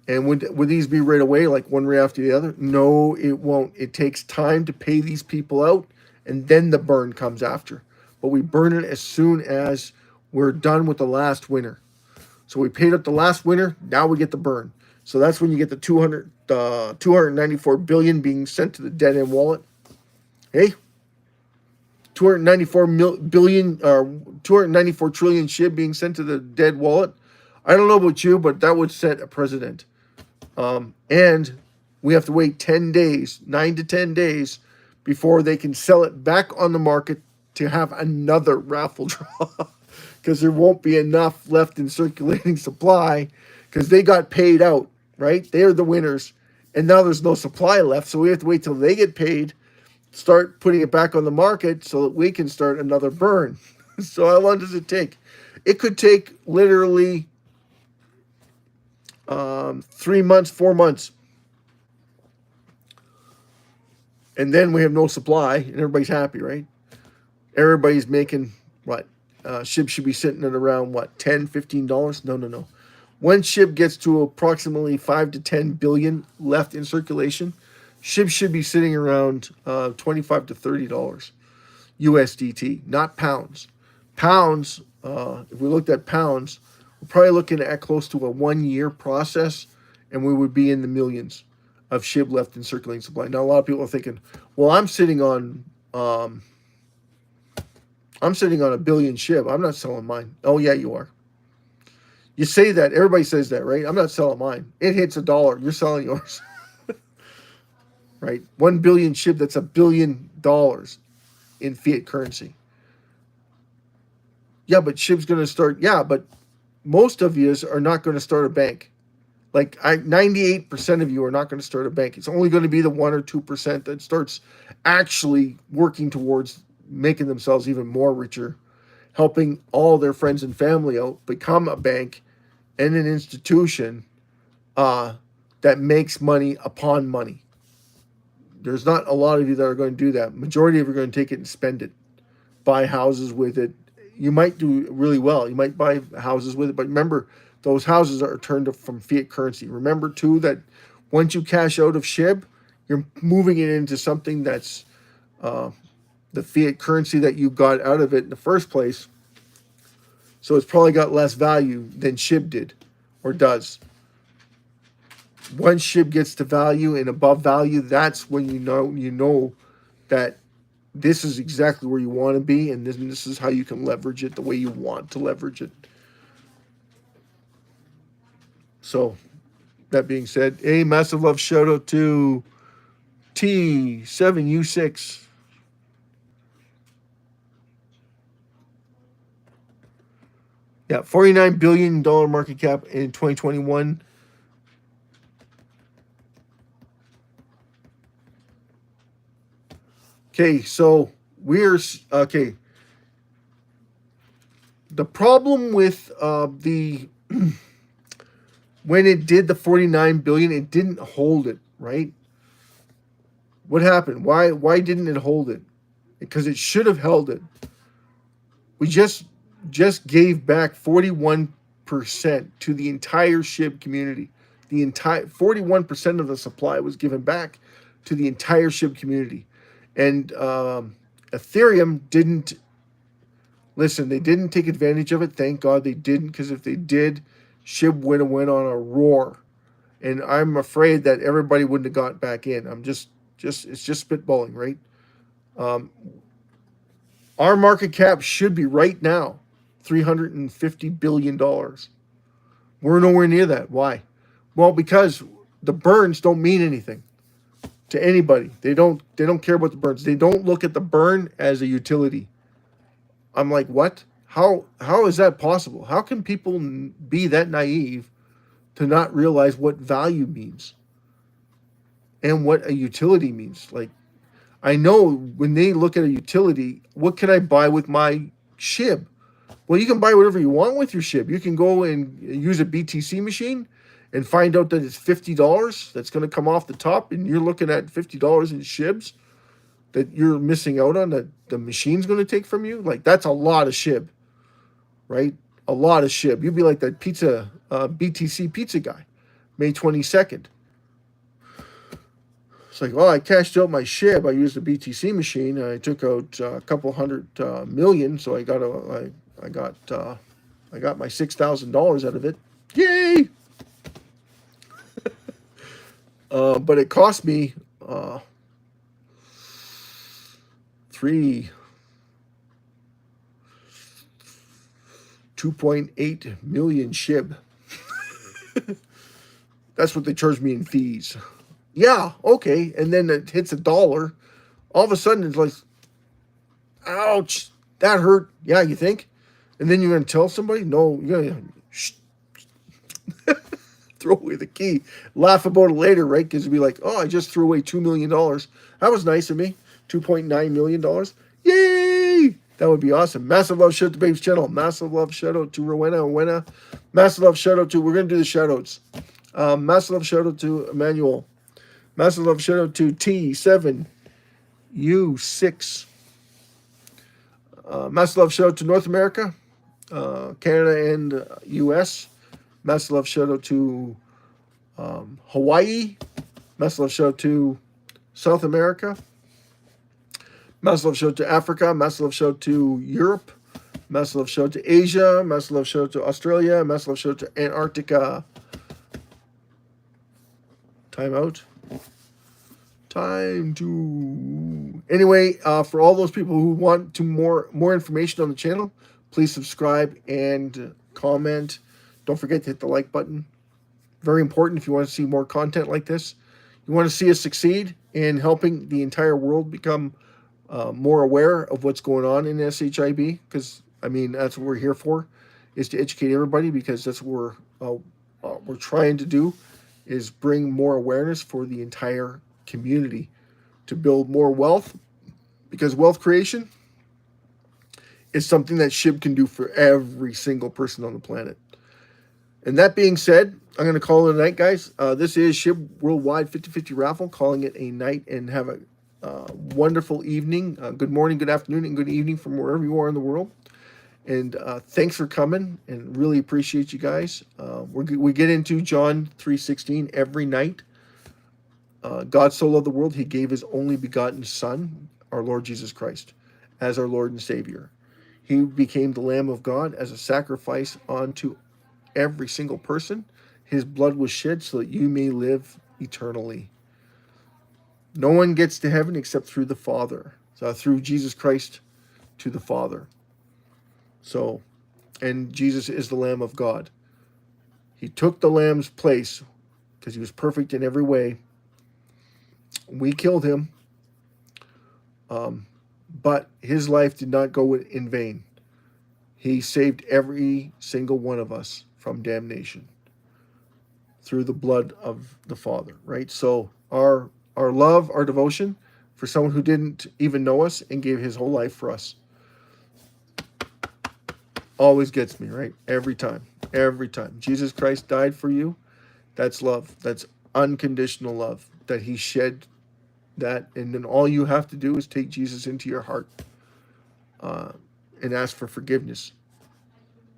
And would these be right away, like one right after the other? No, it won't. It takes time to pay these people out, and then the burn comes after. But we burn it as soon as we're done with the last winner. So we paid up the last winner, now we get the burn. So that's when you get the 294 billion being sent to the dead end wallet. Hey, 294 billion or 294 trillion SHIB being sent to the dead wallet. I don't know about you, but that would set a precedent. And we have to wait 10 days, 9 to 10 days, before they can sell it back on the market to have another raffle draw. Because there won't be enough left in circulating supply, because they got paid out, right? They're the winners. And now there's no supply left, so we have to wait till they get paid, start putting it back on the market so that we can start another burn. So how long does it take? It could take literally 3 months, 4 months. And then we have no supply, and everybody's happy, right? Everybody's making, what? SHIB should be sitting at around, what, $10, $15? No. When SHIB gets to approximately 5 to 10 billion left in circulation, SHIB should be sitting around $25 to $30 USDT, not pounds. Pounds, if we looked at pounds, we're probably looking at close to a 1 year process, and we would be in the millions of SHIB left in circulating supply. Now, a lot of people are thinking, well, I'm sitting on a billion SHIB. I'm not selling mine. Oh, yeah, you are. You say that. Everybody says that, right? I'm not selling mine. It hits $1. You're selling yours. Right? 1 billion SHIB, that's $1 billion in fiat currency. Yeah, but SHIB's going to start. Yeah, but most of you are not going to start a bank. Like 98% of you are not going to start a bank. It's only going to be the 1 or 2% that starts actually working towards making themselves even more richer, helping all their friends and family out, become a bank and an institution that makes money upon money. There's not a lot of you that are going to do that. Majority of you are going to take it and spend it, buy houses with it. You might do really well. You might buy houses with it, but remember, those houses are turned from fiat currency. Remember, too, that once you cash out of SHIB, you're moving it into something that's the fiat currency that you got out of it in the first place. So it's probably got less value than SHIB did or does. Once SHIB gets to value and above value, that's when you know that this is exactly where you want to be, and this is how you can leverage it the way you want to leverage it. So, that being said, a massive love shout out to T7U6. Yeah, $49 billion market cap in 2021. Okay, so we're okay. The problem with the when it did the 49 billion, it didn't hold it, right? What happened? Why didn't it hold it? Because it should have held it. We just gave back 41% to the entire SHIB community. The entire 41% of the supply was given back to the entire SHIB community. And Ethereum didn't listen. They didn't take advantage of it. Thank God they didn't, because if they did, SHIB would have went on a roar. And I'm afraid that everybody wouldn't have got back in. It's just spitballing, right? Our market cap should be right now $350 billion. We're nowhere near that. Why? Well, because the burns don't mean anything to anybody. They don't care about the burns. They don't look at the burn as a utility. I'm like, what? How is that possible? How can people be that naive to not realize what value means? and what a utility means. Like, I know when they look at a utility, what can I buy with my SHIB? Well, you can buy whatever you want with your SHIB. You can go and use a BTC machine and find out that it's $50 that's going to come off the top, and you're looking at $50 in SHIBs that you're missing out on, that the machine's going to take from you. Like, that's a lot of SHIB, right? A lot of SHIB. You'd be like that BTC pizza guy, May 22nd. It's like, well, I cashed out my SHIB. I used a BTC machine. I took out a couple hundred million, so I got my $6,000 out of it. Yay! But it cost me 2.8 million SHIB. That's what they charged me in fees. Yeah, okay. And then it hits $1. All of a sudden, it's like, ouch, that hurt. Yeah, you think? And then you're going to tell somebody? No, you're going to throw away the key. Laugh about it later, right? Because you'll be like, oh, I just threw away $2 million. That was nice of me. $2.9 million. Yay! That would be awesome. Massive love, shout out to Babe's channel. Massive love, shout out to Rowena. Massive love, shout out to, we're going to do the shout outs. Massive love, shout out to Emmanuel. Massive love, shout out to T7U6. Massive love, shout out to North America, Canada, and US. Massive love, shout out to Hawaii. Massive love, shout out to South America. Massive love, shout out to Africa. Massive love, shout out to Europe. Massive love, shout out to Asia. Massive love, shout out to Australia. Massive love, shout out to Antarctica. Time out. Time to... Anyway, for all those people who want to more information on the channel, please subscribe and comment. Don't forget to hit the like button. Very important if you want to see more content like this. You want to see us succeed in helping the entire world become more aware of what's going on in SHIB, because, I mean, that's what we're here for, is to educate everybody, because that's what we're trying to do, is bring more awareness for the entire community to build more wealth, because wealth creation is something that SHIB can do for every single person on the planet. And that being said, I'm going to call it a night, guys. This is SHIB Worldwide 50/50 Raffle, calling it a night, and have a wonderful evening. Good morning, good afternoon, and good evening from wherever you are in the world. And thanks for coming, and really appreciate you guys. We get into John 3:16 every night. God so loved the world, he gave his only begotten Son, our Lord Jesus Christ, as our Lord and Savior. He became the Lamb of God as a sacrifice unto every single person. His blood was shed so that you may live eternally. No one gets to heaven except through the Father. So through Jesus Christ to the Father. So, and Jesus is the Lamb of God. He took the Lamb's place because he was perfect in every way. We killed him, but his life did not go in vain. He saved every single one of us from damnation through the blood of the Father, right? So our love, our devotion for someone who didn't even know us and gave his whole life for us always gets me, right? Every time. Jesus Christ died for you. That's love. That's unconditional love, that he shed that, and then all you have to do is take Jesus into your heart and ask for forgiveness.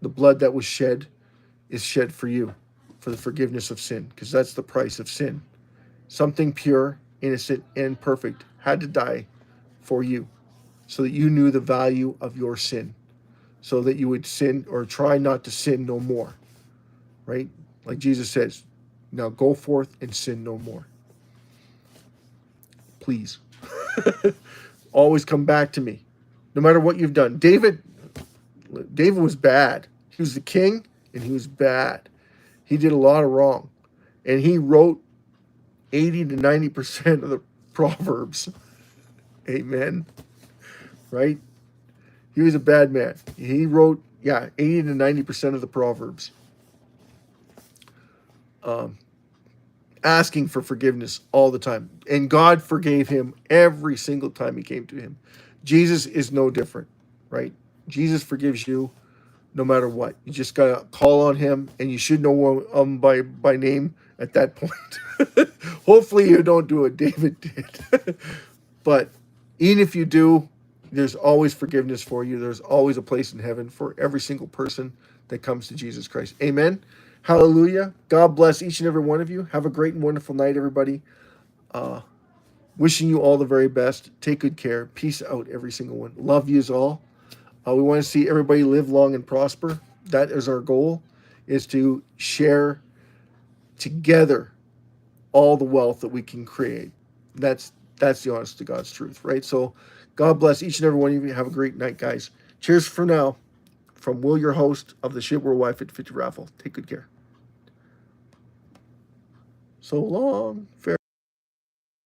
The blood that was shed is shed for you, for the forgiveness of sin, because that's the price of sin. Something pure, innocent, and perfect had to die for you, so that you knew the value of your sin, so that you would sin, or try not to sin no more, right? Like Jesus says, now go forth and sin no more. Please. Always come back to me, no matter what you've done. David was bad. He was the king, and he was bad. He did a lot of wrong, and he wrote 80 to 90% of the Proverbs. Amen. Right? He was a bad man. He wrote, 80 to 90% of the Proverbs. asking for forgiveness all the time. And God forgave him every single time he came to him. Jesus is no different, right? Jesus forgives you no matter what. You just got to call on him, and you should know him by name at that point. Hopefully you don't do what David did. But even if you do, there's always forgiveness for you. There's always a place in heaven for every single person that comes to Jesus Christ. Amen. Hallelujah. God bless each and every one of you. Have a great and wonderful night, everybody. Wishing you all the very best. Take good care. Peace out, every single one. Love yous all. We want to see everybody live long and prosper. That is our goal, is to share together all the wealth that we can create. That's the honest to God's truth, right? So God bless each and every one of you. Have a great night, guys. Cheers for now. From Will, your host of the SHIB Worldwide 50/50 Raffle. Take good care. So long. Fair.